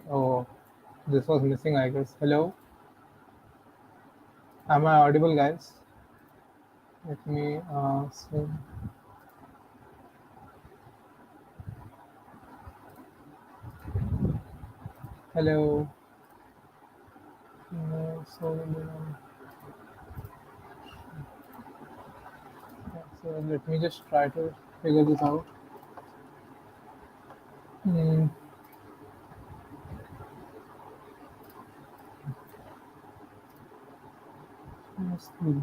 Oh, this was missing, I guess. Hello, am I audible, guys? Let me see. Hello. No, so let me just try to figure this out. Hmm, let's see.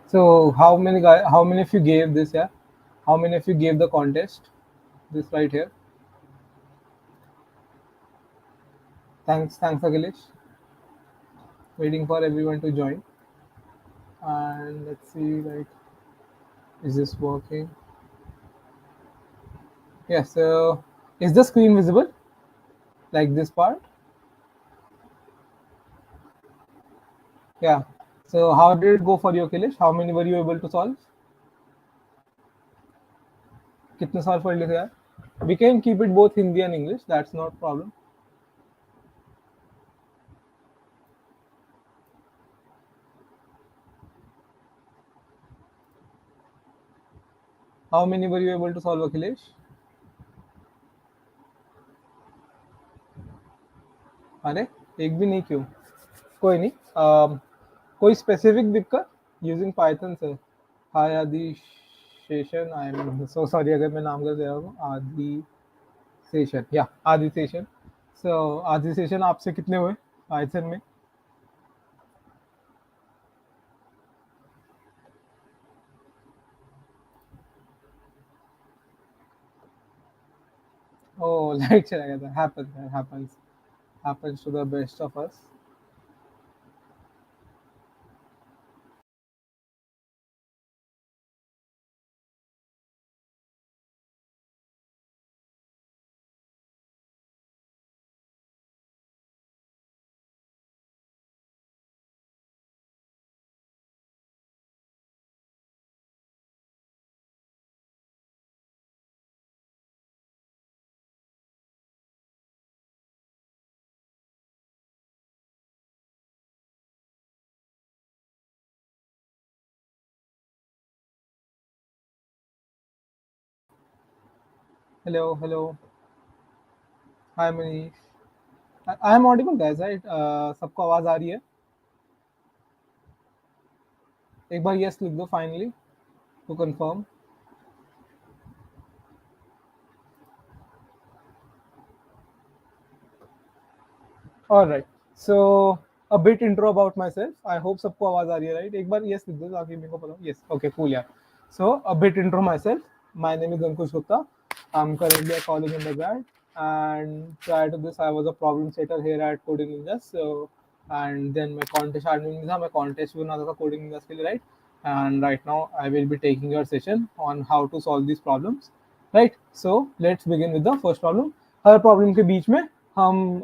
So how many guys? How many of you gave this? Yeah. How many of you gave the contest? This right here. Thanks, Akhilesh. Waiting for everyone to join. And let's see, like, is this working? Yeah. So is the screen visible? Like this part? Yeah. So how did it go for you, Akhilesh? How many were you able to solve? कितने solve कर लिए थे यार? We can keep it both Hindi and English. That's not problem. How many were you able to solve, Akhilesh? अरे एक भी नहीं, क्यों? कोई नहीं. कोई स्पेसिफिक दिक्कत यूजिंग पाइथन से? हाय आदि session, I am so sorry अगर मैं नाम गलत दे रहा हूँ. आदि सेशन, या आदि सेशन. सो आदि सेशन, आपसे कितने हुए पाइथन में? Oh, लाइट चला गया था. Happens to the best of us. Hello, hello. Hi Manish. I am audible, guys, right? सबको आवाज आ रही है? एक बार यस लिख दो finally to confirm. All right. So a bit intro about myself. I hope सबको आवाज आ रही है, right? एक बार yes लिख दो ताकि मेरे को पता हो. Yes. Okay, cool, yeah. So a bit intro myself. My name is Ankush Gupta. I'm currently a college undergrad, and prior to this, I was a problem setter here at Coding Ninjas. So, and then my contest admin था, मैं contest भी बनाता था Coding Ninjas के लिए, right? And right now, I will be taking your session on how to solve these problems, right? So let's begin with the first problem. हर problem के बीच में हम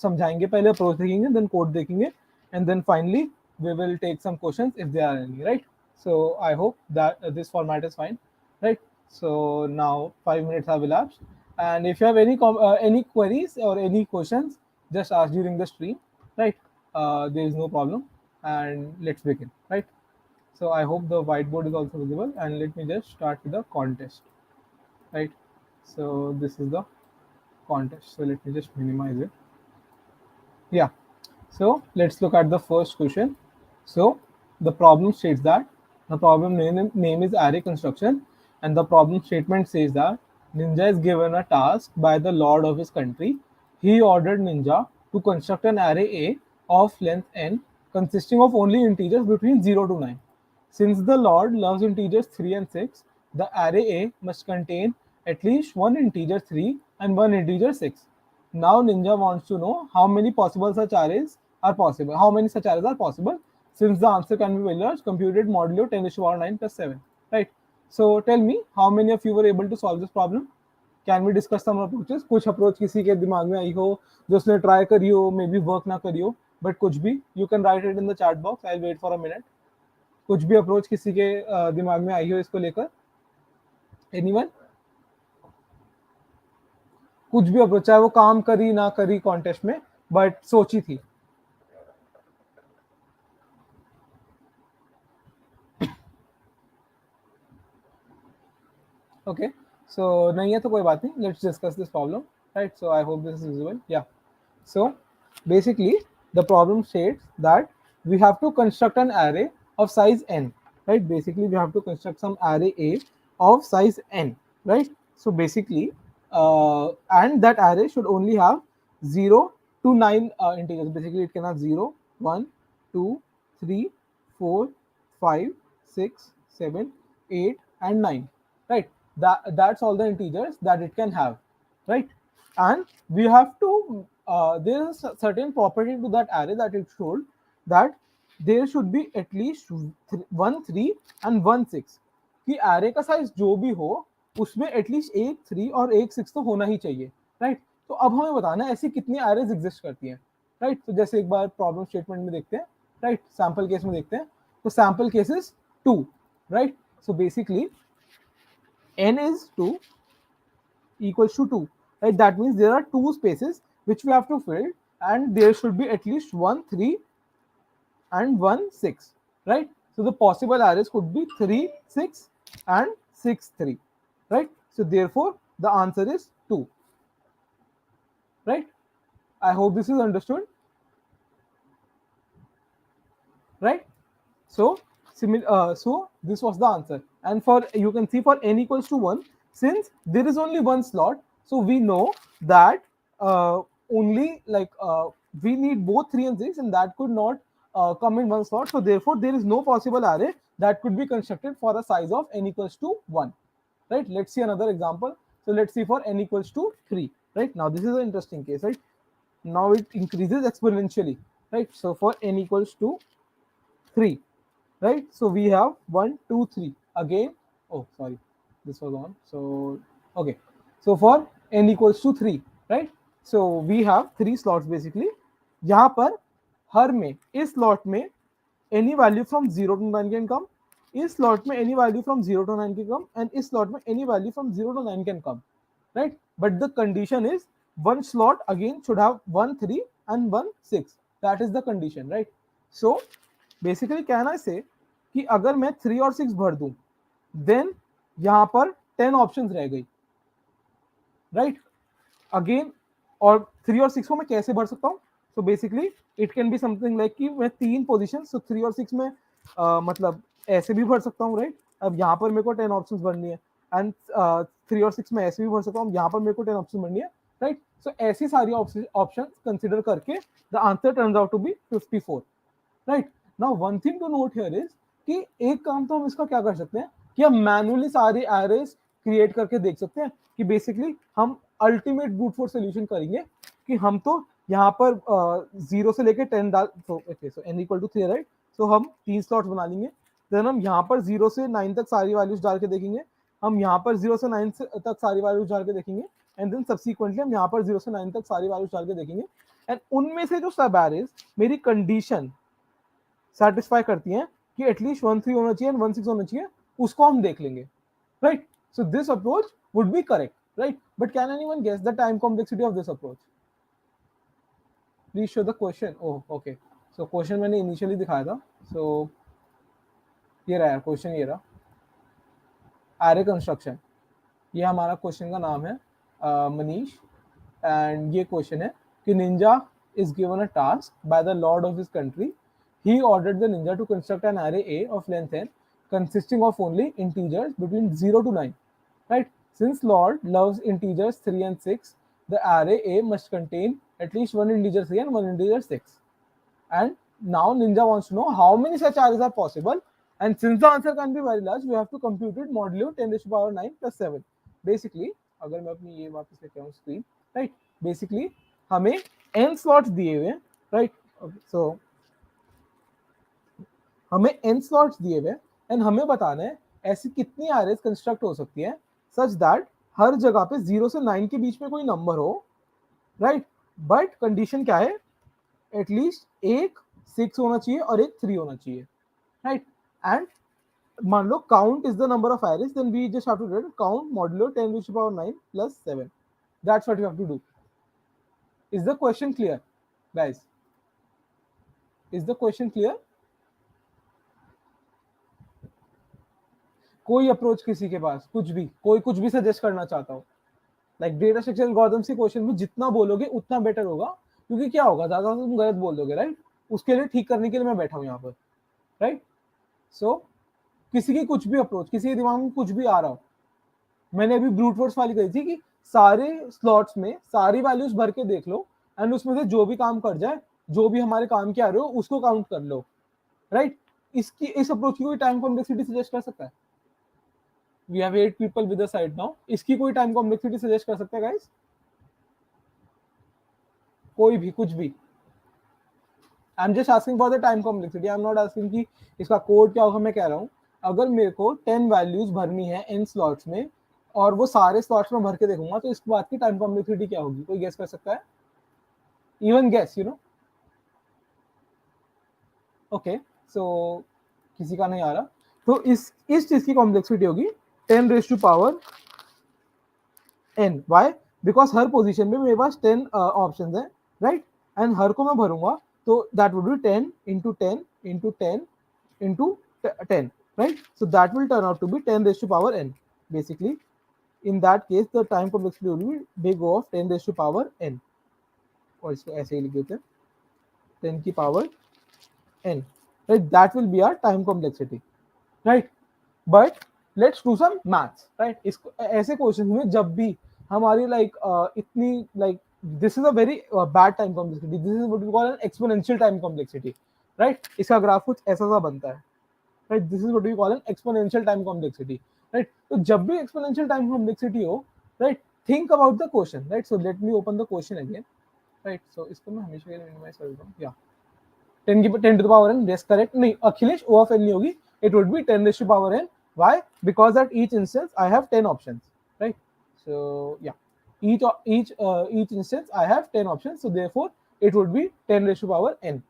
समझाएंगे, पहले अप्रोच देखेंगे, देन कोड देखेंगे, and then finally we will take some questions if there are any, right? So I hope that this format is fine, right? So now 5 minutes have elapsed, and if you have any queries or any questions, just ask during the stream, right? There is no problem, and let's begin, right? So I hope the whiteboard is also visible, and let me just start with the contest, right? So this is the contest. So let me just minimize it. Yeah. So let's look at the first question. So the problem states that the problem name is array construction, and the problem statement says that Ninja is given a task by the lord of his country. He ordered Ninja to construct an array A of length n consisting of only integers between 0 to 9. Since the Lord loves integers 3 and 6, the array A must contain at least one integer 3 and one integer 6. Now Ninja wants to know how many possible such arrays are possible. How many such arrays are possible? Since the answer can be very large, computed modulo 10 to the power 9 plus 7. Right. So tell me, how many of you were able to solve this problem? Can we discuss some approaches? कुछ approach किसी के दिमाग में आई हो जो उसने try करी हो, मे बी वर्क ना करी हो, बट कुछ भी, you can write it in the chat box. I wait for a minute. कुछ भी अप्रोच किसी के दिमाग में आई हो इसको लेकर? एनीवन? कुछ भी अप्रोच, चाहे वो काम करी ना करी कॉन्टेस्ट में, बट सोची थी। ओके, सो नहीं है तो कोई बात नहीं, let's discuss this problem, right? So I hope this is visible, या। So basically, the problem states that we have to construct an array of size n, right? Basically, we have to construct some array A of size n, right? So basically, and that array should only have 0 to 9 integers. Basically, it can have 0, 1, 2, 3, 4, 5, 6, 7, 8, and 9, right? That's all the integers that it can have, right? And we have to there is a certain property to that array that it should, that there should be at least 1 3 and 1 6, कि array का size जो भी हो उसमें at least एक 3 और एक 6 तो होना ही चाहिए, राइट? तो अब हमें बताना है ऐसी कितनी arrays एग्जिस्ट करती हैं, राइट? तो जैसे एक बार प्रॉब्लम स्टेटमेंट में देखते हैं, राइट? सैंपल केस में देखते हैं, तो sample case is 2, right? So basically n is 2 equals to 2, right? That means there are two spaces which we have to fill, and there should be at least 1 3 and 1 6, right? So the possible arrays could be 3 6 and 6 3, right? So therefore the answer is 2, right? I hope this is understood, right? So so this was the answer, and for you can see for n equals to 1, since there is only one slot, so we know that only like we need both 3 and 6, and that could not come in one slot, so therefore there is no possible array that could be constructed for a size of n equals to 1, right? Let's see another example. So let's see for n equals to 3, right? Now this is an interesting case, right? Now it increases exponentially, right? So for n equals to 3, right? So we have 1 2 3 again. Oh sorry, this was on. So okay, so for n equals to 3, right? So we have 3 slots basically. यहाँ पर हर में इस slot में any value from 0 to 9 can come, इस slot में any value from 0 to 9 can come, and इस slot में any value from 0 to 9 can come, right? But the condition is one slot again should have 1 3 and 1 6. That is the condition, right? So basically can I say कि अगर मैं 3 और 6 भर दूं, then यहां पर 10 ऑप्शंस रह गई, राइट? अगेन, और 3 और 6 को मैं कैसे भर सकता हूं? So basically it can be something like कि मैं 3 पोजीशन, सो 3 और 6 में मतलब ऐसे भी भर सकता हूं, राइट? अब यहां पर मेरे को 10 ऑप्शंस भरनी है, एंड 3 और 6 में ऐसे भी भर सकता हूं, यहां पर मेरे को 10 ऑप्शन भरनी है, राइट? सो ऐसी सारी ऑप्शन कंसिडर करके the answer turns out to be 54, right? Now one thing to note here is कि एक काम तो हम इसका क्या कर सकते हैं कि हम मैनुअली सारे एरेज क्रिएट करके देख सकते हैं, कि बेसिकली हम अल्टीमेट ब्रूट फोर्स सॉल्यूशन करेंगे कि हम तो यहाँ पर 0 से लेके 10 डाल, तो सो n इक्वल टू 3, राइट? सो हम 3 स्लॉट्स बना लेंगे, देन हम यहाँ पर 0 से 9 तक सारी वैल्यूज डाल के देखेंगे, हम यहाँ पर 0 से 9 तक सारी वैल्यूज डाल के देखेंगे, एंड देन सब्सिक्वेंटली हम यहाँ पर 0 से 9 तक सारी वैल्यूज डाल के देखेंगे, एंड उनमें से जो सब एरेज मेरी कंडीशन सेटिस्फाई करती हैं कि एटलीस्ट 1 3 होना चाहिए एंड 1 6 होना चाहिए, उसको हम देख लेंगे, right? So this approach would be correct, right? But can anyone guess the time complexity of this approach? Please show the question. Oh okay, so question मैंने इनिशियली दिखाया था, सो ये रहा क्वेश्चन, ये रहा एरे कंस्ट्रक्शन, ये हमारा क्वेश्चन का नाम है, मनीष, एंड ये क्वेश्चन है कि Ninja is given a task by the lord of his country. He ordered the ninja to construct an array A of length n consisting of only integers between 0 to 9, right? Since lord loves integers 3 and 6, the array A must contain at least one integer 3 and one integer 6. And now ninja wants to know how many such arrays are possible, and since the answer can be very large, we have to compute it modulo 10 to the power 9 plus 7. Basically अगर मैं अपनी ये वापस लेके आऊँ screen, right? Basically हमें n slots दिए हुए हैं, राइट? सो हमें n स्लॉट्स दिए हुए हैं, एंड हमें बताना है ऐसी कितनी एरेज कंस्ट्रक्ट हो सकती है सच दैट हर जगह पे 0 से 9 के बीच में कोई नंबर हो, राइट? बट कंडीशन क्या है? एटलीस्ट एक 6 होना चाहिए और एक 3 होना चाहिए, राइट? एंड मान लो count is the number of arrays, then we just have to count modulo 10 to the power 9 plus 7, That's what you have to do. Is the question clear, guys? Is the question clear? कोई approach किसी के पास, कुछ भी, कोई कुछ भी suggest करना चाहता हो, लाइक डेटा स्ट्रक्चर एल्गोरिथम से क्वेश्चन में जितना बोलोगे उतना बेटर होगा, क्योंकि क्या होगा, ज्यादा तुम गलत बोल दोगे, राइट? उसके लिए ठीक करने के लिए मैं बैठा हूं यहाँ पर, राइट? सो किसी की कुछ भी अप्रोच, किसी के दिमाग में कुछ भी आ रहा हो, मैंने अभी ब्रूट फोर्स वाली कही थी कि सारे स्लॉट्स में सारी वैल्यूज भर के देख लो, एंड उसमें से जो भी काम कर जाए, जो भी हमारे काम के आ रहे हो उसको काउंट कर लो, राइट? इसकी इस अप्रोच की कोई टाइम कॉम्प्लेक्सिटी सजेस्ट कर सकता है? We have 8 people with the side now, इसकी कोई टाइम कॉम्प्लेक्सिटी सजेस्ट कर सकता है गाइस? कोई भी, कुछ भी? I am just asking for the time complexity, I am not asking कि इसका कोड क्या होगा, मैं कह रहा हूँ अगर मेरे को 10 वैल्यूज भरनी है इन स्लॉट्स में, और वो सारे स्लॉट्स में भर के देखूंगा, तो इसके बाद की टाइम कॉम्प्लेक्सिटी क्या होगी? कोई गेस कर सकता है? Even guess, you know? Okay, so किसी का नहीं आ रहा, तो इस चीज की कॉम्प्लेक्सिटी होगी 10 raise to power n. Why? Because हर पोजीशन में मेरे पास 10 ऑप्शंस हैं, राइट? एंड हर को मैं भरूंगा, तो that would be 10 into 10 into 10 into 10, right? So that will turn out to be 10 raised to power n. Basically, in that case, the time complexity will be big O of 10 raised to power n. और इसको ऐसे ही लिख देते हैं, 10 की पावर n, right? That will be our time complexity, right? But let's do some maths, right? इसको ऐसे क्वेश्चन में जब भी हमारी इतनी this is a very bad time complexity, this is what we call an exponential time complexity, right? इसका graph कुछ ऐसा सा बनता है, right? This is what we call an exponential time complexity, right? तो जब भी exponential time complexity हो, right, think about the question, right? So let me open the question again, right? So इसको मैं हमेशा के लिए minimize कर देता हूँ, yeah, 10 to the power n, yes, correct. नहीं, अखिलेश, O of n नहीं होगी, it would be 10 raised to power n. Why? Because at each instance I have 10 options, right? So yeah, each instance I have 10 options, so therefore it would be 10 raised to power n,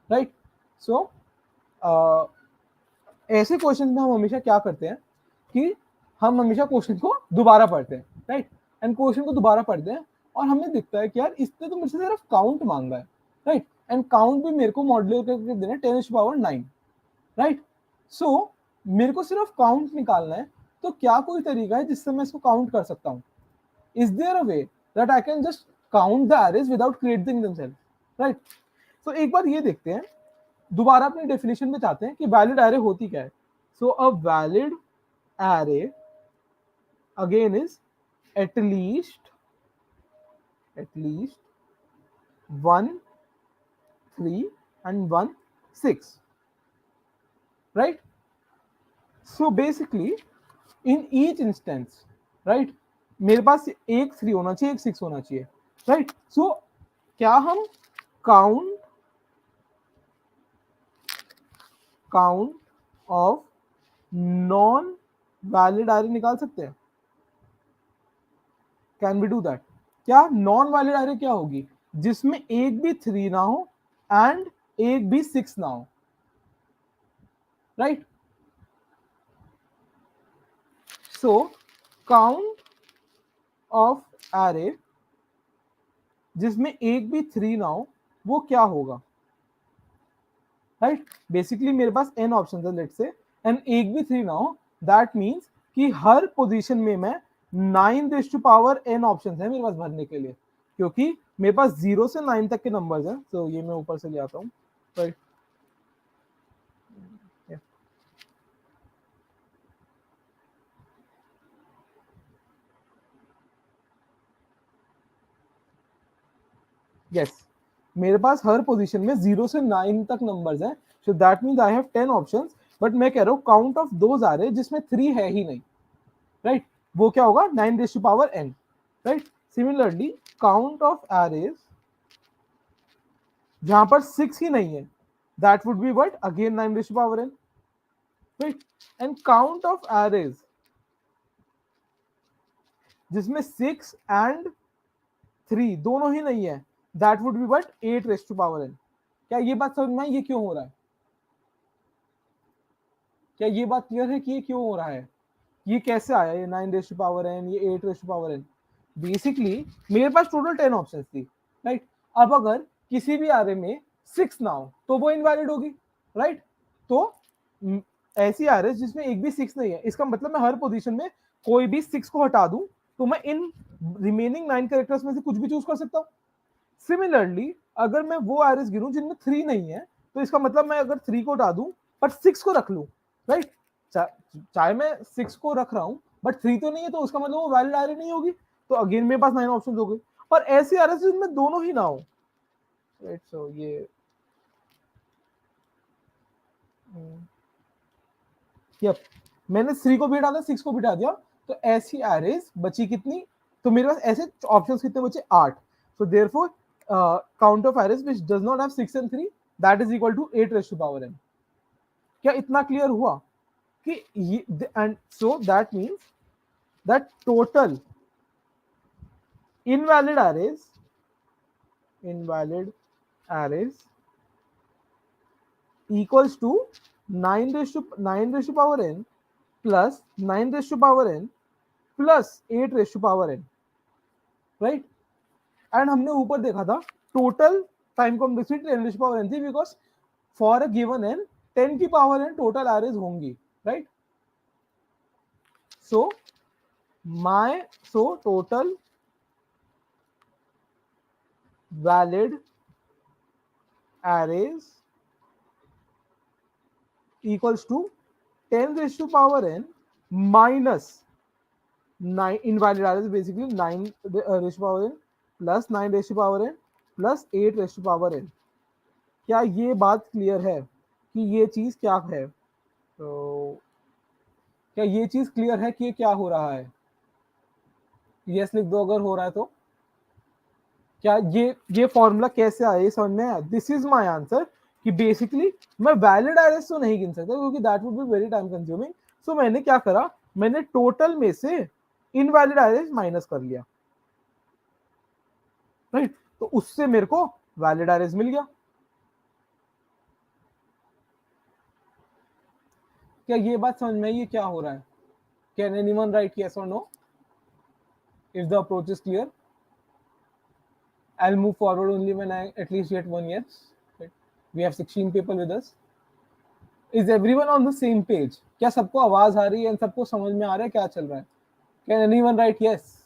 right? So ऐसे question में हम हमेशा क्या करते हैं कि हम हमेशा क्वेश्चन को दोबारा पढ़ते हैं, राइट? एंड क्वेश्चन को दोबारा पढ़ते हैं और हमें दिखता है कि यार इसने तो मुझे सिर्फ काउंट मांगा है, राइट? एंड काउंट भी मेरे को मॉड्यूलर करके देना 10 raised to power 9, right? So मेरे को सिर्फ काउंट निकालना है, तो क्या कोई तरीका है जिससे मैं इसको काउंट कर सकता हूँ? Is there a way that I can just count the arrays without creating themselves, right? So एक बार ये देखते हैं, दोबारा अपनी डेफिनेशन में चाहते हैं कि वैलिड एरे होती क्या है. So a valid array again is at least 1 3 and 1 6, right? So basically in each instance, right, मेरे पास एक 3 होना चाहिए, एक 6 होना चाहिए, right? So क्या हम count of non valid array निकाल सकते हैं? Can we do that? क्या नॉन वैलिड एरे क्या होगी? जिसमें एक भी 3 ना हो एंड एक भी 6 ना हो, right? So count of array जिसमें एक भी 3 ना हो, वो क्या होगा, राइट? बेसिकली मेरे पास n ऑप्शन है, लेट्स से, एंड एक भी 3 ना हो, दैट मीन्स कि हर पोजीशन में मैं 9 raise to power n option है मेरे पास भरने के लिए, क्योंकि मेरे पास 0 से 9 तक के नंबर्स हैं. तो ये मैं ऊपर से ले आता हूँ, राइट? यस, मेरे पास हर पोजीशन में 0 से 9 तक नंबर्स हैं, so that means I have 10 options. But मैं कह रहा हूँ काउंट ऑफ दोज आ रहे जिसमें 3 है ही नहीं, राइट? वो क्या होगा? 9 raise to power n, right? Similarly count of arrays जहां पर 6 ही नहीं है, that would be what? Again 9 raise to power n, right? And count of arrays जिसमें 6 एंड 3 दोनों ही नहीं है, that would be what? 8 raise to power n. क्या ये बात समझ में आई? ये क्यों हो रहा है? क्या ये बात क्लियर है कि ये क्यों हो रहा है? ये कैसे आया, ये 9 रेज़ टू पावर n, ये 8 raise to power n? Basically मेरे पास टोटल 10 ऑप्शंस थी, राइट। अब अगर किसी भी आरे में 6 ना हो तो वो इनवैलिड होगी, राइट। तो ऐसी आर जिसमें एक भी 6 नहीं है, इसका मतलब मैं हर पोजीशन में कोई भी 6 को हटा दूं तो मैं इन रिमेनिंग 9 कैरेक्टर्स में से कुछ भी चूज कर सकता हूँ। सिमिलरली अगर मैं वो आरएस गिनूं जिनमें 3 नहीं है, तो इसका मतलब मैं अगर 3 को हटा दूं पर 6 को रख लूं, राइट। चाहे मैं 6 को रख रहा हूं बट 3 तो नहीं है, तो उसका मतलब वो वैलिड आरए नहीं होगी। तो अगेन मेरे पास 9 ऑप्शन हो गए। और ऐसे आरएस जिनमें दोनों ही ना हो, राइट। सो ये यप, मैंने 3 को भी हटा दिया, 6 को भी हटा दिया, तो ऐसी एरेज बची कितनी? तो मेरे पास ऐसे ऑप्शंस कितने बचे? 8। So therefore count of arrays which does not have 6 and 3 that is equal to 8 raise to power n। क्या इतना क्लियर हुआ कि ये, and so that means that total invalid arrays equals to 9 raised to power n plus 9 raised to power n plus 8 raised to power n, right. And हमने ऊपर देखा था total time complexity 10 raise to power n थी, because for a given n 10 की पावर n total arrays होंगी, right. So total valid arrays equals to 10 raised to power n minus 9 invalid arrays, basically 9 raised to power n plus 9 raised to power n plus 8 raised to power n। क्या ये बात clear है कि ये चीज क्या है? तो क्या ये चीज क्लियर है कि ये क्या हो रहा है? यस लिख दो अगर हो रहा है तो। क्या ये फॉर्मूला कैसे आया, ये समझ में आया? दिस इज माय आंसर कि बेसिकली मैं वैलिड एरेस तो नहीं गिन सकता क्योंकि that would be very time consuming. So मैंने क्या करा, मैंने टोटल में से इनवैलिड एरेस माइनस कर लिया, राइट। तो उससे मेरे को वैलिड एरेस मिल गया। क्या ये बात समझ में आई? ये क्या हो रहा है? कैन एनीवन राइट यस और no if the approach is clear? I'll move forward only when I at least get one yes. Right. We have 16 people with us. Is everyone on the same page? क्या सबको आवाज आ रही है? सबको समझ में आ रहा है क्या चल रहा है? Can anyone write yes?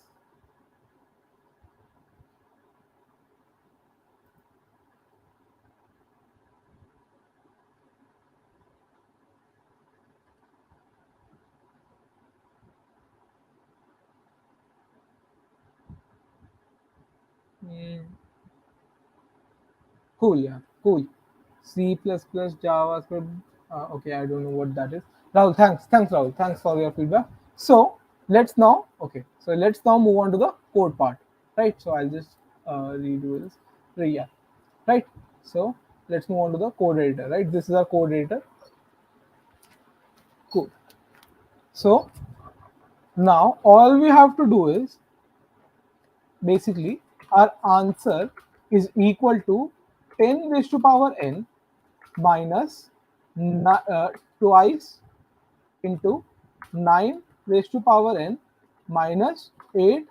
Cool, yeah, cool. C++, JavaScript. Okay, I don't know what that is. Rahul, thanks, Rahul. Thanks for your feedback. So let's now, move on to the code part, right? So I'll just redo this. Yeah, right. So let's move on to the code editor, right? This is our code editor. Cool. So now all we have to do is basically our answer is equal to 10 raised to power n minus twice into 9 raised to power n minus 8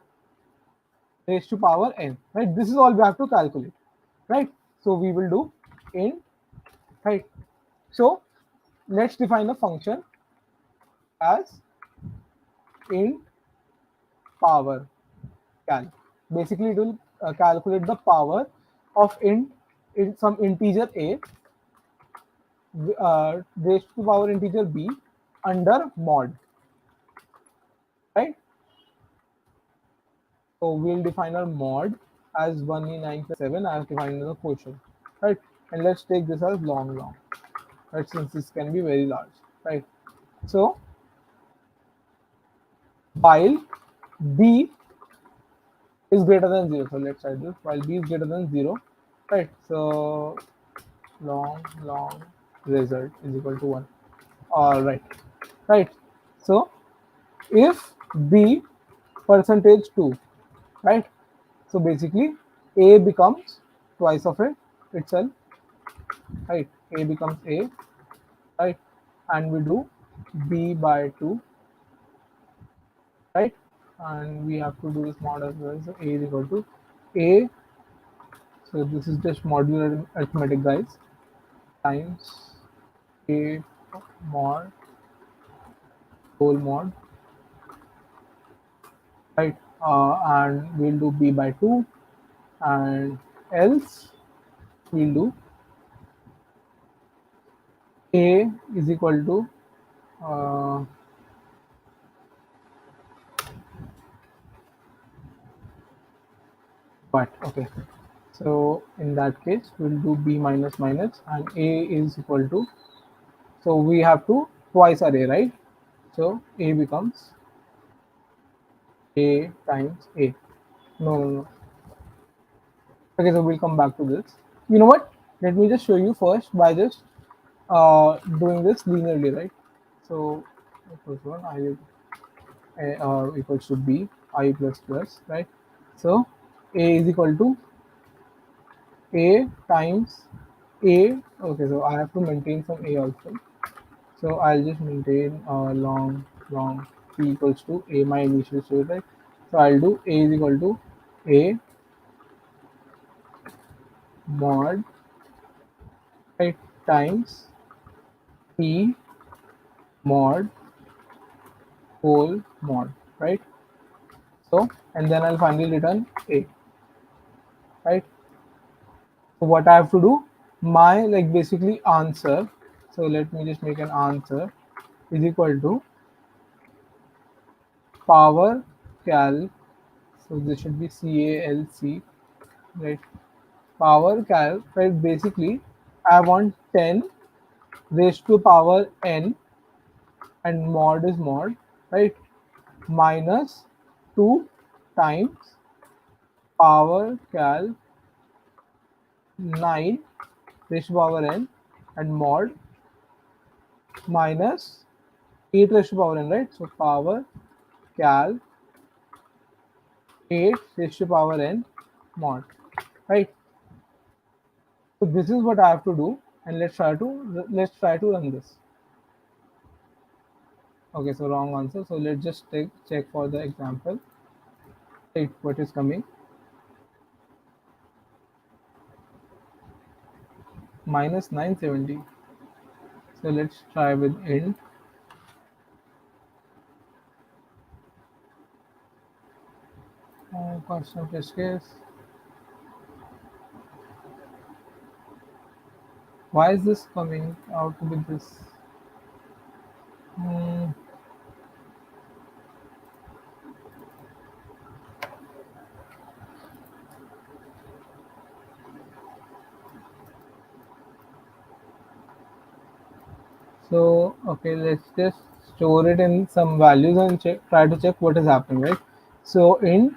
raised to power n, right? This is all we have to calculate, right? So we will do int, right? So let's define a function as int power cal. Basically it will calculate the power of int in some integer a raised to power integer b under mod, right? So we'll define our mod as 1e9 plus 7 as defined in the quotient, right? And let's take this as long, right? Since this can be very large, right? So while b is greater than 0, so let's write this while b is greater than 0, right? So long result is equal to 1. All right. So if b percentage 2, right? So basically a becomes twice of it itself, right? A becomes a, right? And we do b by 2, right? and we have to do this mod as well. So a is equal to a. So this is just modular arithmetic, guys. Times a mod whole mod, right? And we'll do b by 2, and else we'll do a is equal to uh, what? Okay. So in that case, we'll do b minus minus, and a is equal to. So we have to twice array, right? So a becomes a times a. No, no, no. Okay, so we'll come back to this. You know what? Let me just show you first by just doing this linearly, right? So equals 1 equals to b I plus plus, right? So a is equal to a times a. Okay, so I have to maintain some a also. So I'll just maintain long p equals to a, my initial state, right? So I'll do a is equal to a mod, right, times p mod whole mod, right? So and then I'll finally return a, right? So what I have to do, my like basically answer. So let me just make an answer is equal to power cal. So this should be CALC, right? Power cal, right? Basically, I want 10 raised to power n, and mod is mod, right? Minus 2 times power cal 9 raised to power n, and mod minus 8 raised to power n, right? So power cal 8 raised to power n mod, right? So this is what I have to do, and let's try to run this. Okay, so wrong answer. So let's just check for the example. Right, what is coming? Minus 970. So let's try with int. Constant test case. Why is this coming out with this? Hmm. So okay, let's just store it in some values and try to check what is happening, right? So int,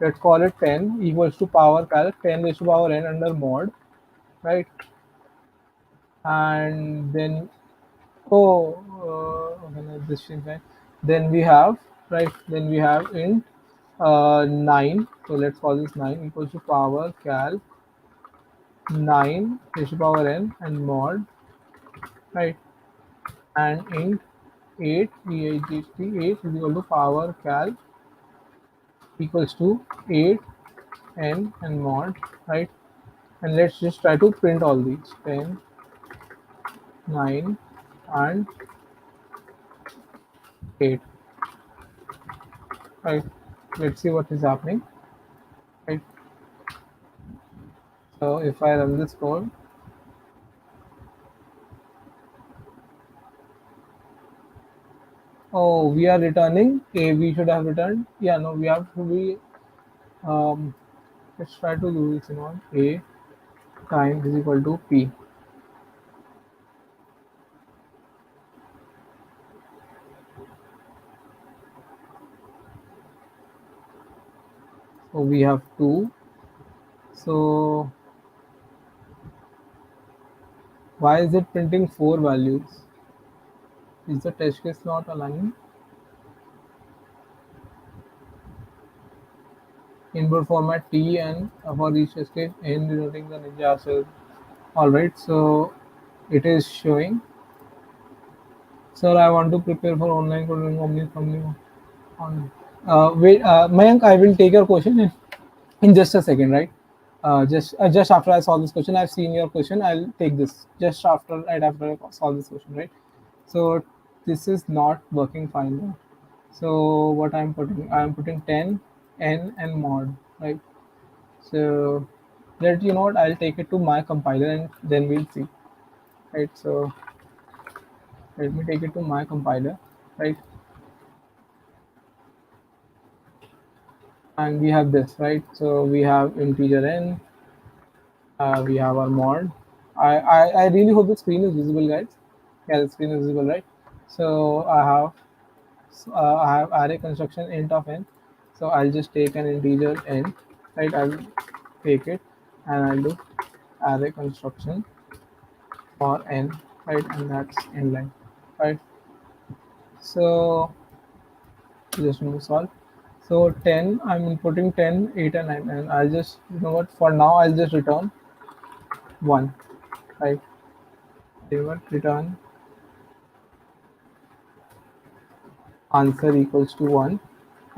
let's call it 10 equals to power cal 10 raised to power n under mod, right? And then okay, no, this thing, right? Then we have, right? Then we have int 9. So let's call this 9 equals to power cal 9 raised to power n and mod, right? And int 8 EIGT 8 is equal to power cal equals to 8 n and mod, right? And let's just try to print all these 10, 9, and 8, right? Let's see what is happening, right? So if I run this code, oh, we are returning a. We should have returned. Yeah, no, we have to be. Um, let's try to do this in one. A times is equal to p. So we have 2. So why is it printing 4 values? Is the test case not aligned? Input format T and for each test case n denoting the ninja cell. Alright, so it is showing. Sir, I want to prepare for online coding company on. Wait, Mayank, I will take your question in just a second, right? Just after I solve this question, I've seen your question. I'll take this just after, right after I solve this question, right? So this is not working fine now. So what I'm putting 10 n and mod, right? So let you know what, I'll take it to my compiler and then we'll see, right? So let me take it to my compiler, right? And we have this, right? So we have integer n, we have our mod. I really hope the screen is visible, guys. Yeah, the screen is visible, right? So I have array construction int of n. So I'll just take an integer n, right? I'll take it and I'll do array construction for n, right? And that's n line, right? So just move solve. So 10, I'm inputting 10, 8, and 9, and I'll just, you know what, for now I'll just return 1, right? Return answer equals to 1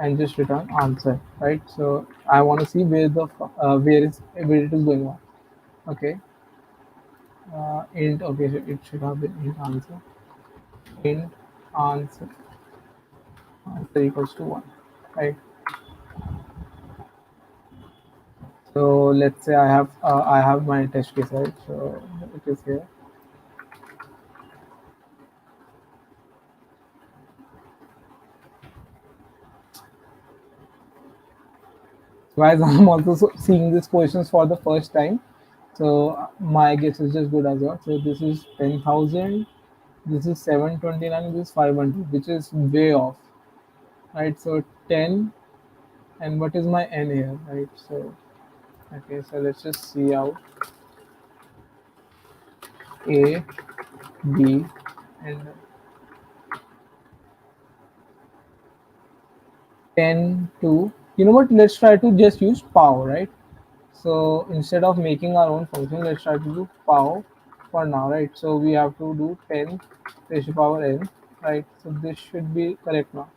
and just return answer, right? So I want to see where the where it is going on. Okay, int, okay, so it should have been int answer, int answer, answer equals to 1, right? So let's say I have my test case, right? So it is here. Guys, I'm also seeing these questions for the first time. So my guess is just good as well. So this is 10,000, this is 729, this is 500, which is way off, right? So 10, and what is my n here, right? So, okay, so let's just see out A, B, and 10 to, you know what, let's try to just use power, right? So instead of making our own function, let's try to do power for now, right? So we have to do 10 raised to power n, right? So this should be correct now.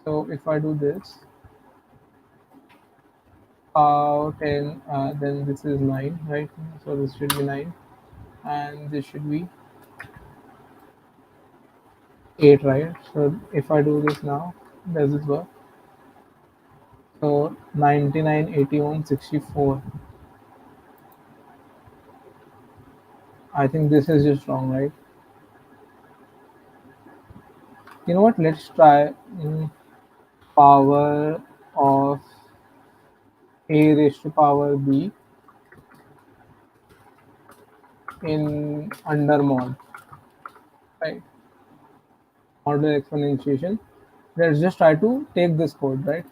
So if I do this, 10, then this is 9, right? So this should be 9, and this should be 8, right? So if I do this now, does it work? So 99, 81, 64. I think this is just wrong, right? You know what? Let's try power of a raised to power b in under mod, right? Modular exponentiation. Let's just try to take this code, right?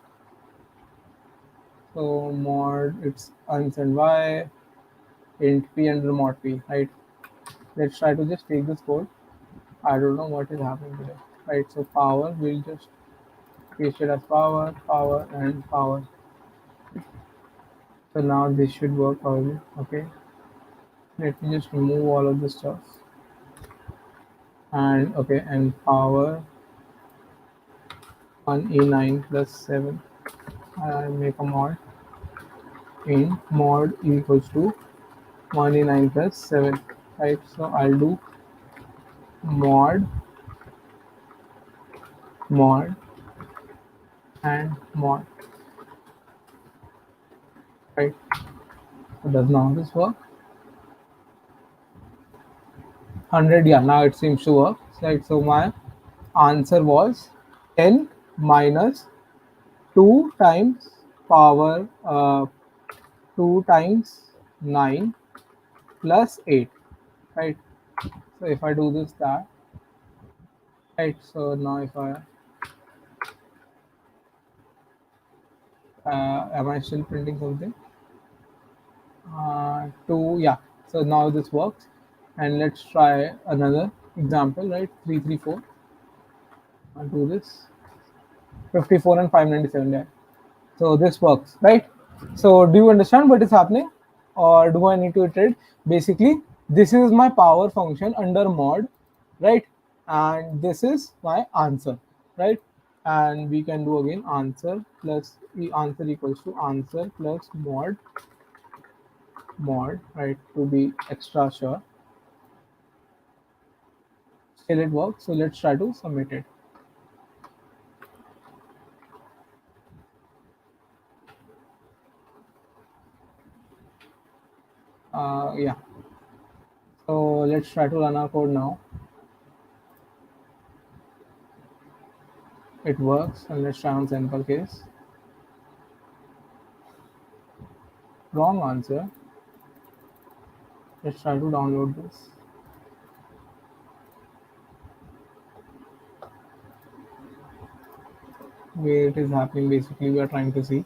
So mod, it's uns and y, int p under mod p, right? Let's try to just take this code. I don't know what is happening today, right? So power, we'll just paste it as power, power, and power. So now this should work probably. Okay, let me just remove all of this stuff. And okay, and power 1e9 plus 7. I make a mod in mod equals to 1e9 plus 7, right? So I'll do mod, mod, and mod, right? So does now this work? 100, yeah, now it seems to work, right? So my answer was 10 minus 2 times power 2 times 9 plus 8, right? So if I do this, that, right? So now if I am I still printing something? 2, yeah. So now this works, and let's try another example, right? 334. I'll do this. 54 and 597. Yeah. So this works, right? So do you understand what is happening, or do I need to iterate? Basically, this is my power function under mod, right? And this is my answer, right? and we can do again answer plus the answer equals to answer plus mod, right, to be extra sure. Still it works, so let's try to submit it. Yeah, so let's try to run our code now. It works, and let's try on sample case. Wrong answer. Let's try to download this. Where it is happening, basically we are trying to see.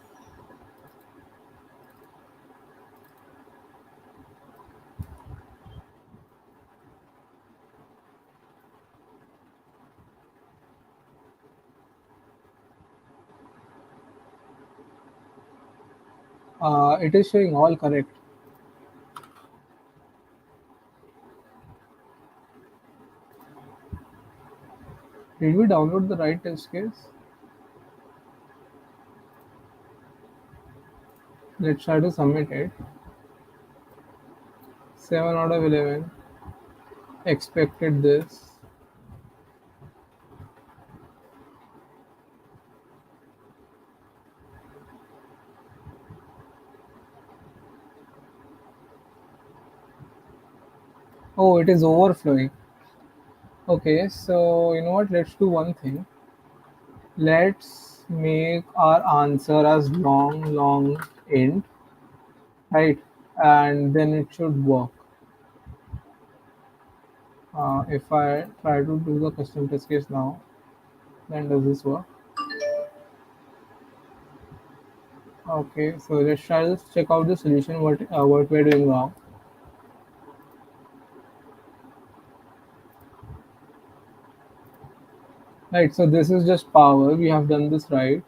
It is showing all correct. Did we download the right test case? Let's try to submit it. 7 out of 11. Expected this. Oh, it is overflowing. Okay, so you know what? Let's do one thing. Let's make our answer as long int, right? And then it should work. If I try to do the custom test case now, then does this work? Okay, so let's try to check out the solution. What we're doing wrong. Right. So this is just power. We have done this right.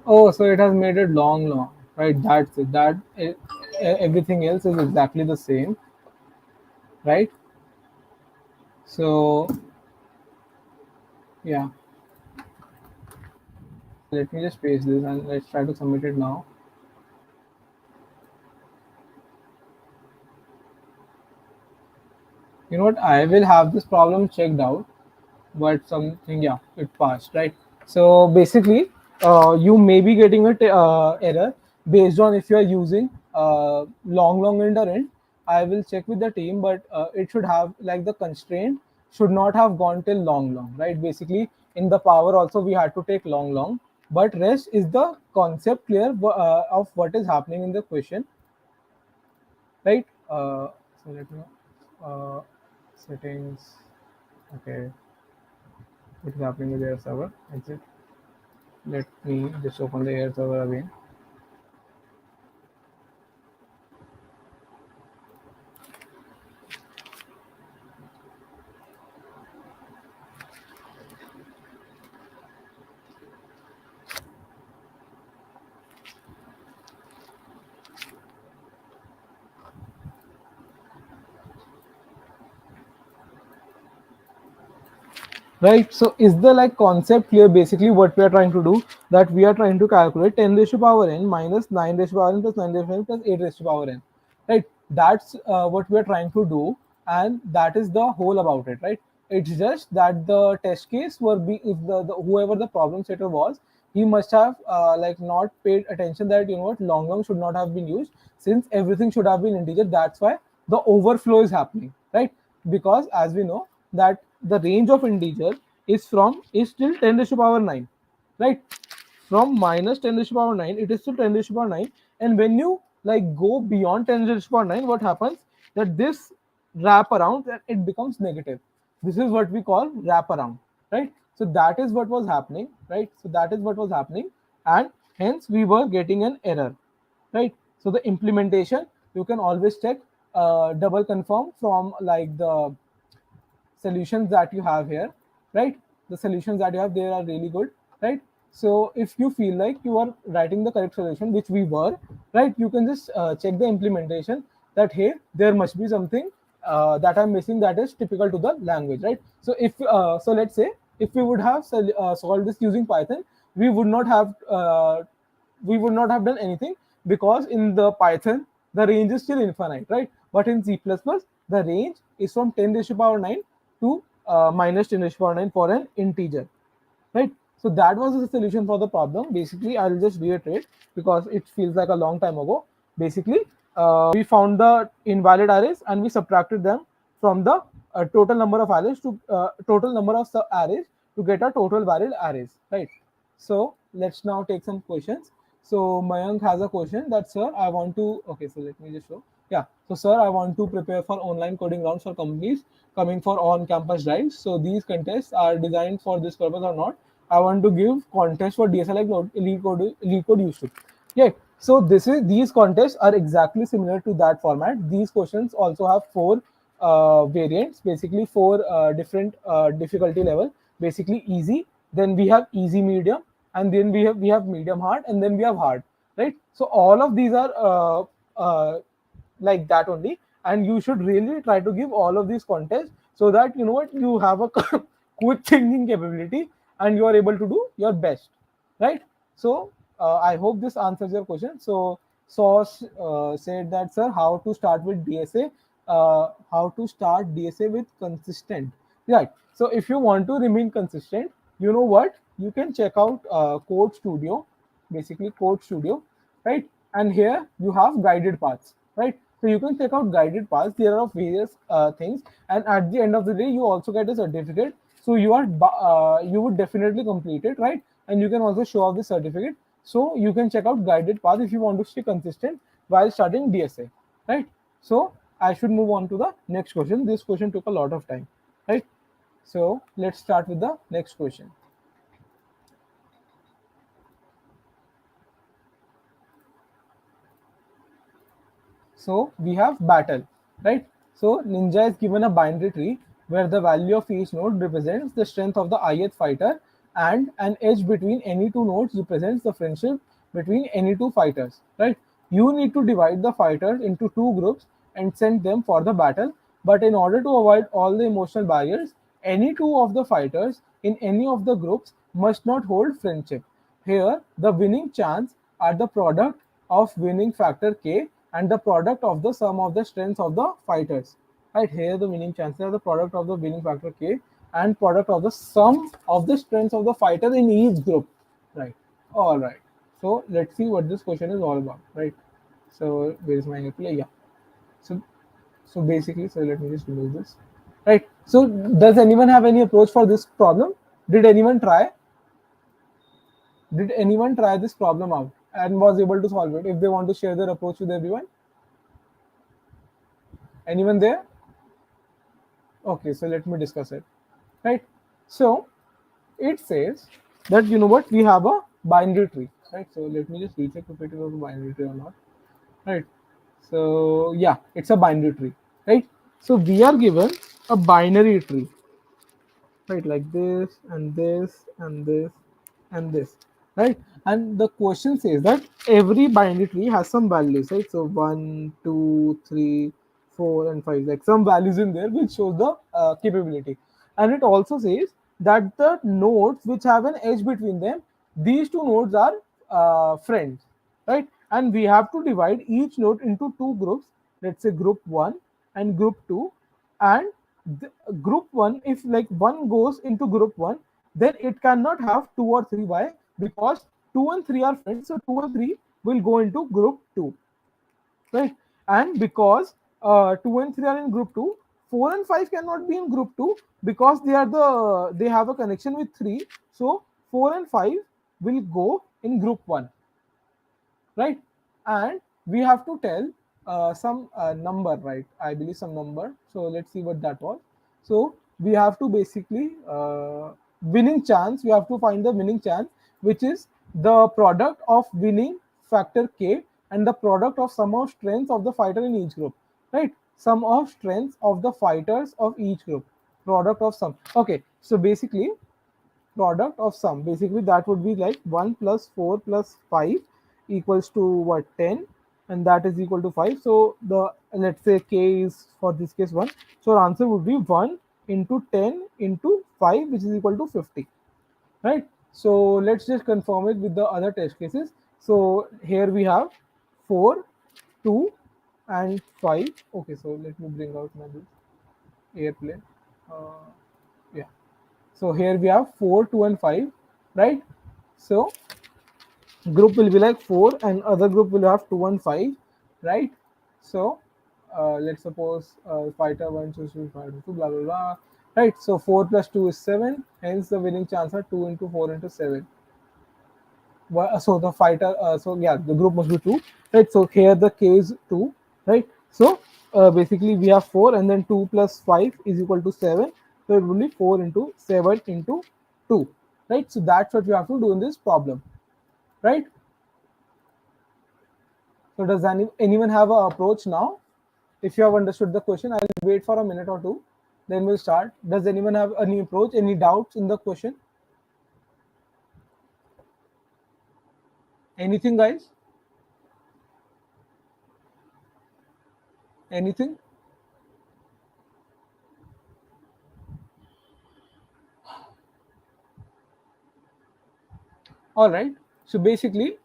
Oh, so it has made it long. Right. That's it. Everything else is exactly the same. Right. So yeah. Let me just paste this and let's try to submit it now. You know what? I will have this problem checked out, but something, yeah, it passed, right? So basically, you may be getting a error based on if you are using long int. I will check with the team, but it should have like the constraint should not have gone till long, right? Basically, in the power also we had to take long, but rest is the concept clear of what is happening in the question, right? So let me settings. Okay, what is happening with their server? Exit. Let me just open the air server again. Right, so is the like concept clear? Basically what we are trying to do, that we are trying to calculate 10 raised to power n minus 9 raised to power n plus 9 raised to power n plus 8 raised to power n, right? That's what we are trying to do, and that is the whole about it, right? It's just that the test case were be if the whoever the problem setter was, he must have like not paid attention that you know what long should not have been used, since everything should have been integer. That's why the overflow is happening, right? Because as we know that the range of integer is till 10 raised to power 9, right? From minus 10 raised to power 9, it is still 10 raised to power 9. And when you like go beyond 10 raised to power 9, what happens? That this wrap around and it becomes negative. This is what we call wrap around, right? So that is what was happening, right? So that is what was happening, and hence we were getting an error, right? So the implementation, you can always check, double confirm from like the solutions that you have here, right? The solutions that you have there are really good, right? So if you feel like you are writing the correct solution, which we were, right, you can just check the implementation, that hey, there must be something that I'm missing that is typical to the language, right? So if so let's say if we would have solved this using Python, we would not have done anything, because in the Python the range is still infinite, right? But in C++, the range is from 10 raised to power 9 to minus 10 raised to power 9 for an integer, right? So that was the solution for the problem. Basically, I'll just reiterate because it feels like a long time ago. Basically, we found the invalid arrays and we subtracted them from the total number of arrays to total number of arrays to get a total valid arrays, right? So let's now take some questions. So Mayank has a question that, sir, I want to, okay, so let me just show. Yeah, so sir, I want to prepare for online coding rounds for companies coming for on-campus drives. So these contests are designed for this purpose or not? I want to give contests for DSL like Lead Code used to. Yeah, so these contests are exactly similar to that format. These questions also have four variants, basically four different difficulty level. Basically easy, then we have easy medium, and then we have medium hard, and then we have hard, right? So all of these are like that only, and you should really try to give all of these contests so that you know what, you have a quick thinking capability and you are able to do your best, right? So I hope this answers your question. So Sauce said that, sir, how to start with DSA, how to start DSA with consistent, right? So if you want to remain consistent, you know what, you can check out Code Studio, basically Code Studio, right? And here you have guided paths, right? So you can check out guided paths. There are various things, and at the end of the day, you also get a certificate. So you would definitely complete it, right? And you can also show off the certificate. So you can check out guided path if you want to stay consistent while studying DSA, right? So I should move on to the next question. This question took a lot of time, right? So let's start with the next question. So we have battle, right? So Ninja is given a binary tree where the value of each node represents the strength of the ith fighter, and an edge between any two nodes represents the friendship between any two fighters, right? You need to divide the fighters into two groups and send them for the battle. But in order to avoid all the emotional barriers, any two of the fighters in any of the groups must not hold friendship. Here, the winning chance are the product of winning factor K and the product of the sum of the strengths of the fighters. Right here, the winning chances are the product of the winning factor K and product of the sum of the strengths of the fighter in each group. Right. All right. So let's see what this question is all about. Right. So where is my reply? Yeah. So basically, so let me just remove this. Right. So does anyone have any approach for this problem? Did anyone try? Did anyone try this problem out and was able to solve it? If they want to share their approach with everyone. Anyone there? Okay, so let me discuss it. Right. So it says that, you know what, we have a binary tree. Right. So let me just recheck if it was a binary tree or not. Right. So yeah, it's a binary tree. Right. So we are given a binary tree, right, like this and this and this and this, right? And the question says that every binary tree has some values, right? So 1, 2, 3, 4, and 5, like some values in there which shows the capability. And it also says that the nodes which have an edge between them, these two nodes are friends, right? And we have to divide each node into two groups, let's say group 1 and group 2. And group 1, if like 1 goes into group 1, then it cannot have 2 or 3. Why? Because 2 and 3 are friends, so 2 and 3 will go into group 2, right? And because 2 and 3 are in group 2, 4 and 5 cannot be in group 2 because they have a connection with 3. So 4 and 5 will go in group 1, right? And we have to tell some number, right? I believe some number. So let's see what that was. So we have to basically winning chance. We have to find the winning chance, which is the product of winning factor K and the product of sum of strengths of the fighter in each group, right? Sum of strengths of the fighters of each group. Product of sum. Okay, so basically product of sum, basically that would be like 1 plus 4 plus 5 equals to what, 10, and that is equal to 5. So the, let's say K is for this case 1, so our answer would be 1 into 10 into 5, which is equal to 50, right? So let's just confirm it with the other test cases. So here we have 4, 2, and 5. Okay, so let me bring out my airplane. Uh, yeah. So here we have 4, 2, and 5, right? So group will be like 4 and other group will have 2 and 5, right? So let's suppose fighter 1 choose fighter 2, blah blah blah, right? So 4 plus 2 is 7, hence the winning chance are 2 into 4 into 7. So the fighter, so yeah, the group must be 2, right? So here the k is 2, right? So basically we have 4 and then 2 plus 5 is equal to 7, so it will be 4 into 7 into 2, right? So that's what you have to do in this problem, right? So does anyone have an approach now? If you have understood the question, I'll wait for a minute or two, then we'll start. Does anyone have any approach, any doubts in the question? Anything, guys? Anything? All right. So basically,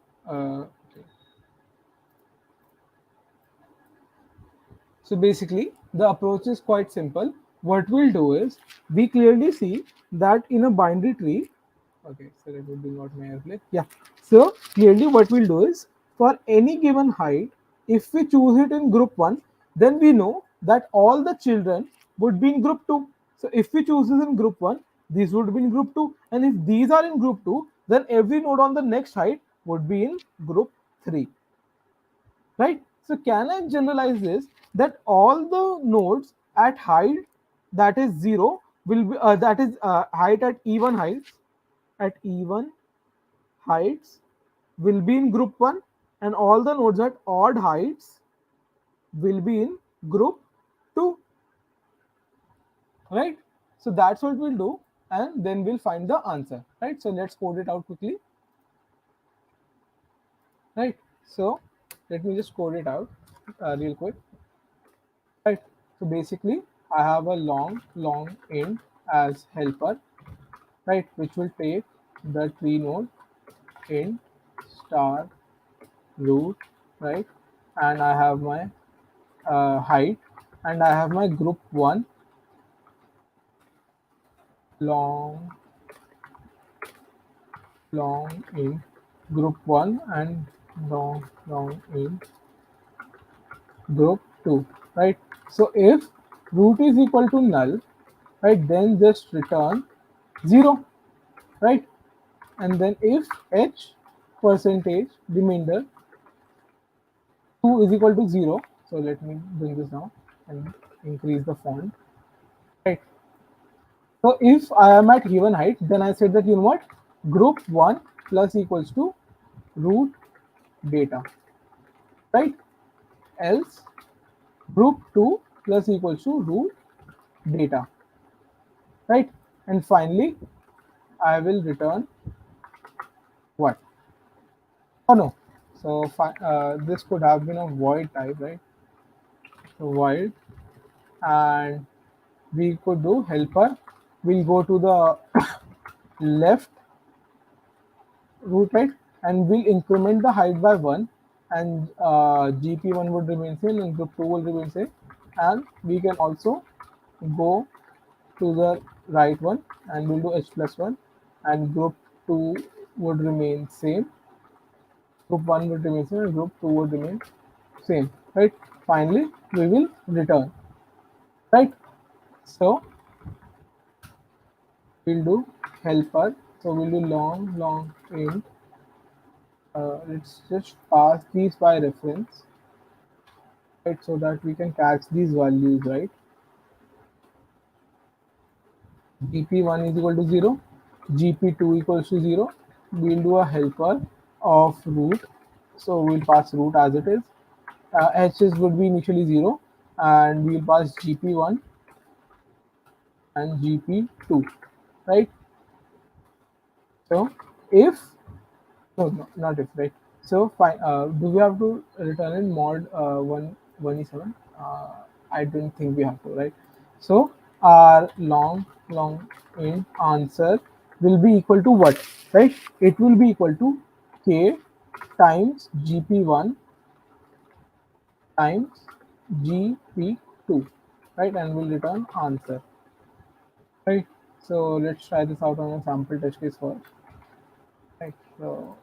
the approach is quite simple. What we'll do is, we clearly see that in a binary tree, okay, so let me bring out my airplane. Yeah. So clearly what we'll do is, for any given height, if we choose it in group 1, then we know that all the children would be in group 2. So if we choose this in group 1, these would be in group 2. And if these are in group 2, then every node on the next height would be in group 3. Right? So can I generalize this, that all the nodes at height that is 0 will be that is height at even heights will be in group 1, and all the nodes at odd heights will be in group 2, right? So that's what we'll do, and then we'll find the answer, right? So let's code it out quickly, right? So let me just code it out real quick. Right. So basically, I have a long int as helper, right, which will take the tree node int star root, right, and I have my height, and I have my group 1 long int group 1 and long int group 2, right? So if root is equal to null, right, then just return 0, right? And then if h percentage remainder 2 is equal to 0, so let me bring this down and increase the font, right? So if I am at given height, then I said that, you know what, group 1 plus equals to root data, right? Else group 2 plus equals to root data, right? And finally, I will return what? Oh no, so this could have been a void type, right? So void, and we could do helper. We'll go to the left root, right, and we'll increment the height by 1, and gp1 would remain same and group 2 will remain same, and we can also go to the right one and we'll do h plus 1, and group 2 would remain same, group 1 would remain same, and group 2 would remain same, right? Finally we will return, right? So we'll do helper, so we'll do long int, let's just pass these by reference, right, so that we can catch these values, right? gp1 is equal to 0, gp2 equals to 0. We'll do a helper of root, so we'll pass root as it is. H's would be initially 0, and we'll pass gp1 and gp2, right? So if no, not if, right? So fine. Do we have to return in mod 117? I don't think we have to, right? So our long int answer will be equal to what, right? It will be equal to k times gp1 times gp2, right? And we'll return answer, right? So let's try this out on a sample test case first, right? So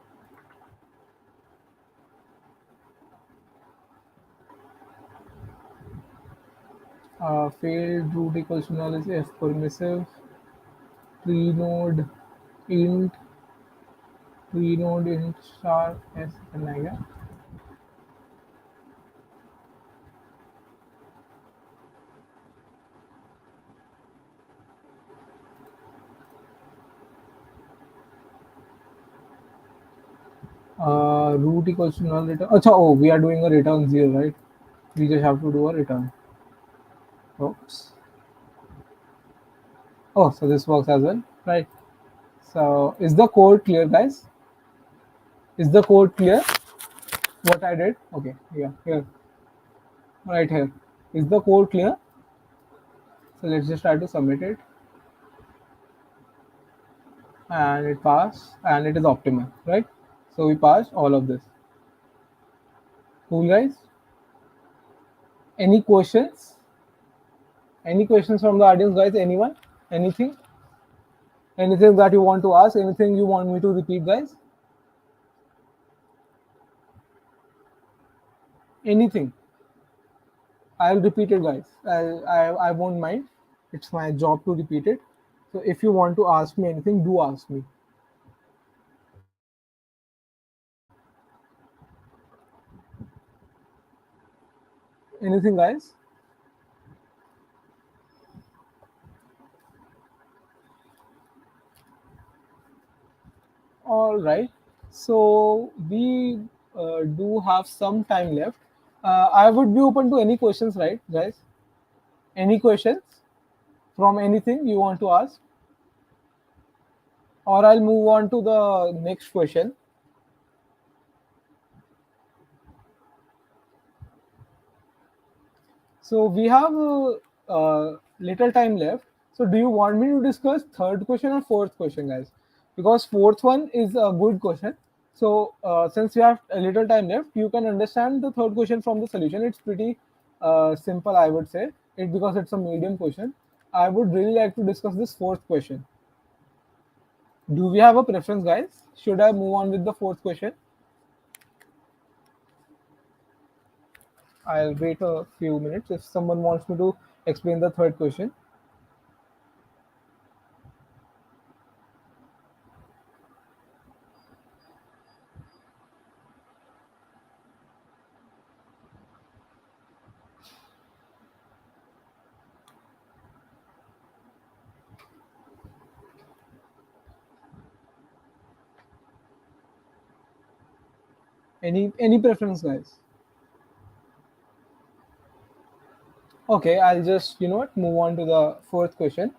failed root equals to null is f permissive pre-node int star s बनाएगा. Root equals to null return. Acha, oh, we are doing a return 0, right? We just have to do a return. Oops. Oh, so this works as well, right? So is the code clear, guys? Is the code clear? What I did? Okay, yeah, here, right here. Is the code clear? So let's just try to submit it, and it passed, and it is optimal, right? So we passed all of this. Cool, guys. Any questions? Any questions from the audience, guys? Anyone? Anything? Anything that you want to ask? Anything you want me to repeat, guys? Anything? I'll repeat it, guys. I won't mind. It's my job to repeat it. So if you want to ask me anything, do ask me. Anything, guys? All right. So we do have some time left. I would be open to any questions, right, guys? Any questions from anything you want to ask? Or I'll move on to the next question. So we have little time left. So do you want me to discuss third question or fourth question, guys? Because fourth one is a good question. So since we have a little time left, you can understand the third question from the solution. It's pretty simple, I would say. It because it's a medium question. I would really like to discuss this fourth question. Do we have a preference, guys? Should I move on with the fourth question? I'll wait a few minutes if someone wants me to explain the third question. Any preference, guys? Okay, I'll just move on to the fourth question.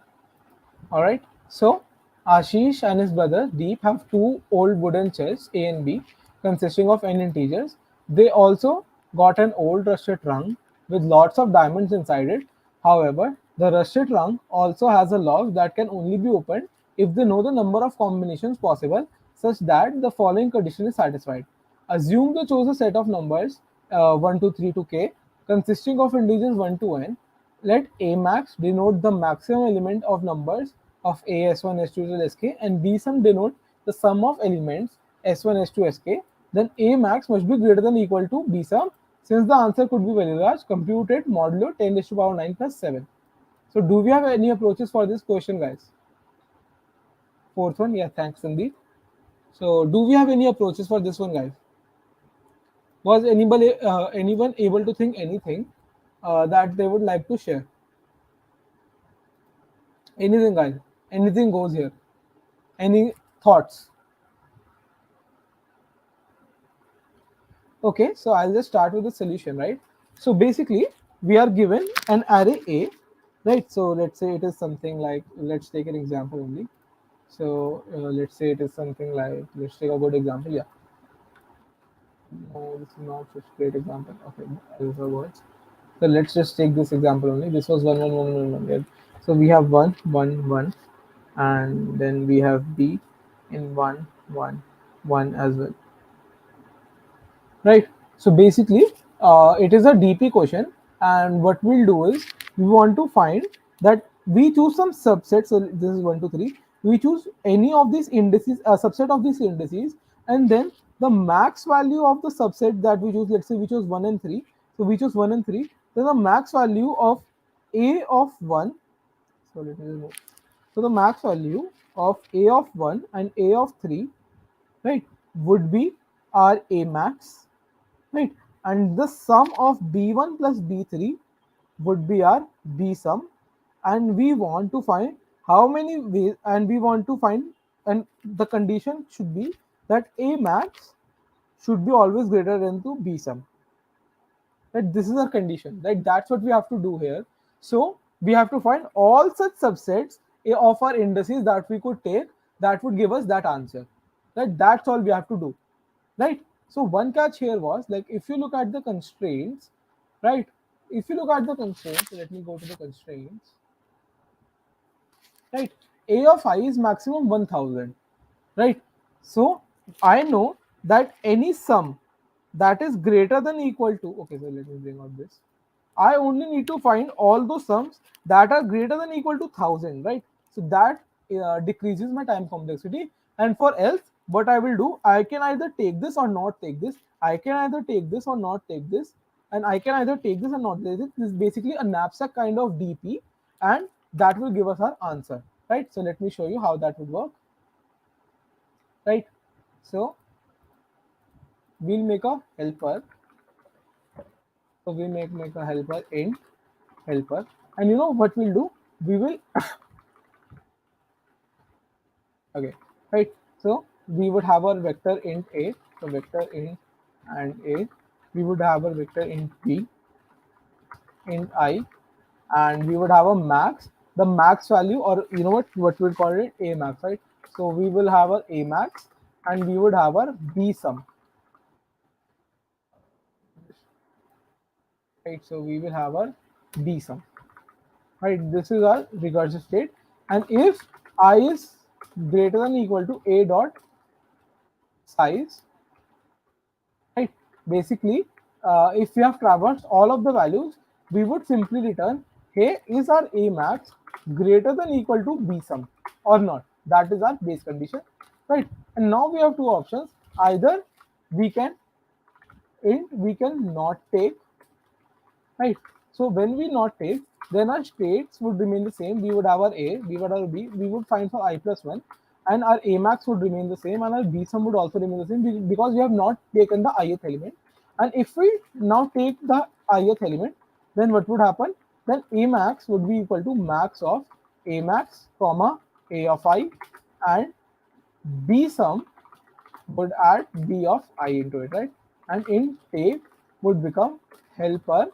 All right. So Ashish and his brother Deep have two old wooden chests, A and B, consisting of n integers. They also got an old rusted trunk with lots of diamonds inside it. However, the rusted trunk also has a lock that can only be opened if they know the number of combinations possible such that the following condition is satisfied. Assume they chose a set of numbers 1 to 3 to k consisting of integers 1 to n. Let A max denote the maximum element of numbers of A S1 S2 till Sk and B sum denote the sum of elements S1 S2 Sk. Then A max must be greater than or equal to B sum. Since the answer could be very large, compute it modulo 10 raised to the power 9 plus 7. So do we have any approaches for this question, guys? Fourth one, yeah, thanks Sandeep. So do we have any approaches for this one, guys? Was anyone able to think anything that they would like to share? Anything, guys? Anything goes here. Any thoughts? Okay, so I'll just start with the solution, right? So basically, we are given an array A, right? So let's say it is something like, let's take an example only. So let's say it is something like, let's take a good example. Yeah. No, this is not such a great example. Okay, these are words. So let's just take this example only. This was 1 1 1 1 1. Yeah. So we have 1 1 1, and then we have b in 1 1 1 as well, right? So basically, it is a DP question, and what we'll do is we want to find that we choose some subsets. So this is 1 2 3. We choose any of these indices, a subset of these indices, and then the max value of the subset that we choose. Let's say we choose 1 and 3. So we choose 1 and 3. Then the max value of a of 1. So let me remove. So the max value of a of 1 and a of 3, right, would be our a max, right? And the sum of b1 plus b3 would be our b sum, and we want to find how many ways, and we want to find, and the condition should be that a max should be always greater than to b sum, right? This is a condition, right? That's what we have to do here. So we have to find all such subsets of our indices that we could take that would give us that answer, right? That's all we have to do, right? So one catch here was, like, if you look at the constraints, right? If you look at the constraints, let me go to the constraints, right? A of I is maximum 1000, right? So I know that any sum that is greater than equal to, okay, so let me bring out this. I only need to find all those sums that are greater than equal to 1000, right? So that decreases my time complexity. And for else, what I will do, I can either take this or not take this. I can either take this or not take this. And I can either take this or not take this. This is basically a knapsack kind of DP, and that will give us our answer, right? So let me show you how that would work, right? So we'll make a helper. So we make a helper int helper, and you know what we'll do? We will okay, right? So we would have our vector int a, so vector int and a. We would have a vector int b, int I, and we would have a max. The max value, or you know what we'll call it, a max, right? So we will have our a max, and we would have our b sum, right? So we will have our b sum, right? This is our recursive state, and if I is greater than equal to a dot size, right? Basically, if we have traversed all of the values, we would simply return, hey, is our a max greater than equal to b sum or not? That is our base condition, right? And now we have two options. Either we can we can not take, right? So when we not take, then our states would remain the same. We would have our a, we would have our b, we would find for I plus 1, and our a max would remain the same, and our b sum would also remain the same, because we have not taken the ith element. And if we now take the ith element, then what would happen? Then a max would be equal to max of a max comma a of I, and b sum would add b of I into it, right? And in take would become helper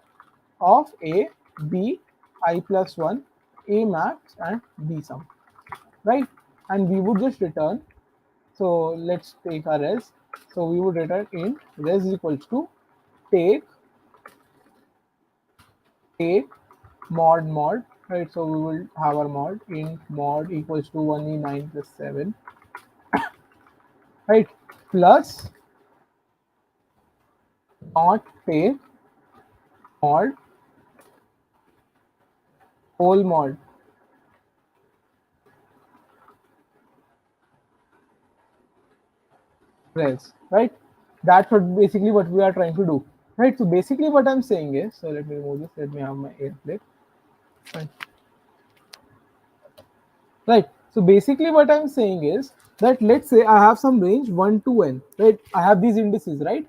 of a, b, I plus 1, a max, and b sum, right? And we would just return. So let's take our res. So we would return int res is equals to take mod, right? So we will have our mod int mod equals to 1e9 plus 7, right? Plus not take mod whole mod, res, right? That's what basically what we are trying to do, right? So basically what I'm saying is, so let me remove this, let me have my airplane, fine, right? So basically what I'm saying is that, let's say I have some range 1 to n, right? I have these indices, right?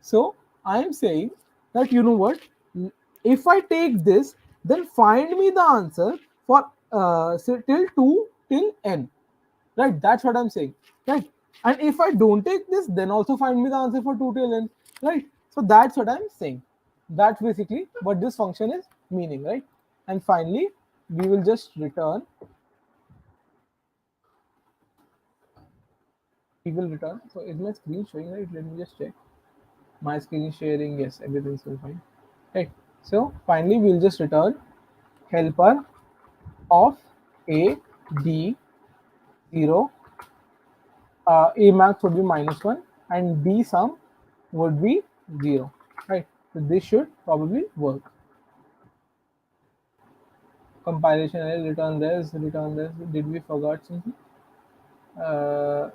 So I'm saying that, you know what, if I take this, then find me the answer for say till 2 till n, right? That's what I'm saying, right? And if I don't take this, then also find me the answer for 2 till n, right? So that's what I'm saying. That's basically what this function is meaning, right? And finally, we will just return, so is my screen showing, right? Let me just check. My screen is sharing, yes, everything's still fine, right? So finally, we'll just return helper of A, B, 0, A max would be -1, and B sum would be 0, right? So this should probably work. Compilation error, return this. Did we forgot something?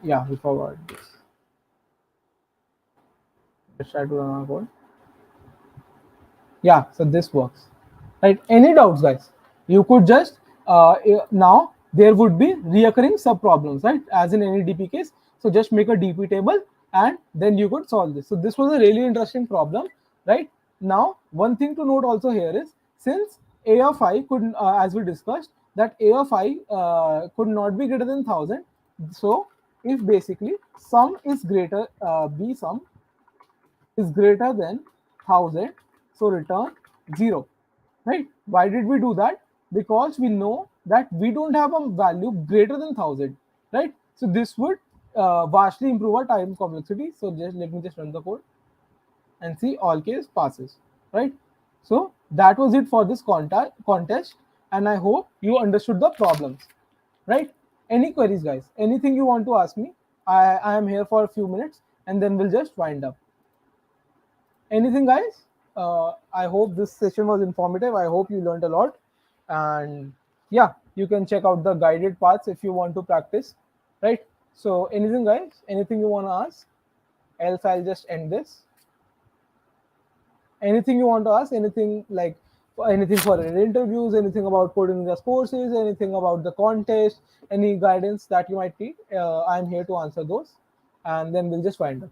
Yeah, we forgot this. Let's try to run our code. Yeah, so this works, right? Any doubts, guys? You could just now there would be reoccurring sub problems, right, as in any DP case. So just make a DP table and then you could solve this. So this was a really interesting problem, right? Now one thing to note also here is, since A of I could, as we discussed, that A of I could not be greater than 1000. So if basically sum is greater, B sum is greater than 1000, so return 0, right? Why did we do that? Because we know that we don't have a value greater than 1000, right? So this would vastly improve our time complexity. So just let me just run the code and see all case passes, right? So that was it for this contest, and I hope you understood the problems, right? Any queries, guys? Anything you want to ask me? I am here for a few minutes and then we'll just wind up. Anything, guys? I hope this session was informative. I hope you learned a lot, and yeah, you can check out the guided paths if you want to practice, right? So anything, guys? Anything you want to ask? Else I'll just end this. Anything you want to ask? Anything like anything for interviews? Anything about coding just courses? Anything about the contest? Any guidance that you might need? I'm here to answer those, and then we'll just wind up.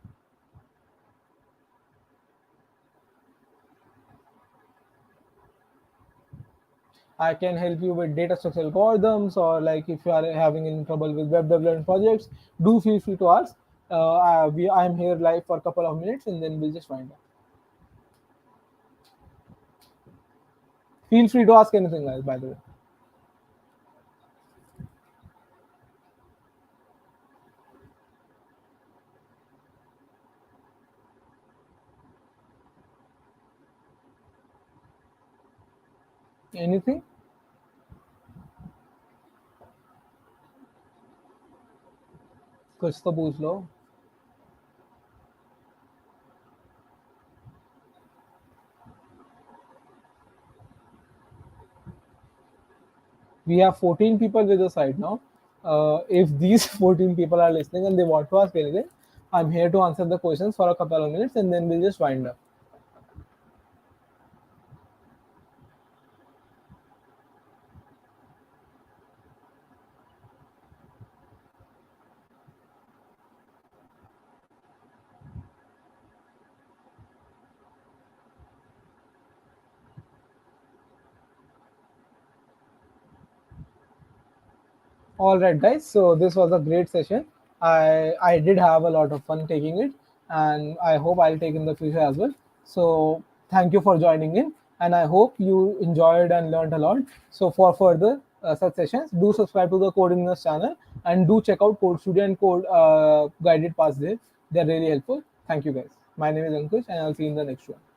I can help you with data structure algorithms, or like if you are having any trouble with web development projects, do feel free to ask. I'm here live for a couple of minutes and then we'll just wind up. Feel free to ask anything, guys, by the way. Anything? कुछ तो पूछ लो. We have 14 people with the site now. If these 14 people are listening and they want to ask anything, I'm here to answer the questions for a couple of minutes and then we'll just wind up. All right, guys. So this was a great session. I did have a lot of fun taking it, and I hope I'll take in the future as well. So thank you for joining in, and I hope you enjoyed and learned a lot. So for further such sessions, do subscribe to the Coding News channel and do check out Code Studio and Code Guided Paths there. They're really helpful. Thank you, guys. My name is Ankush, and I'll see you in the next one.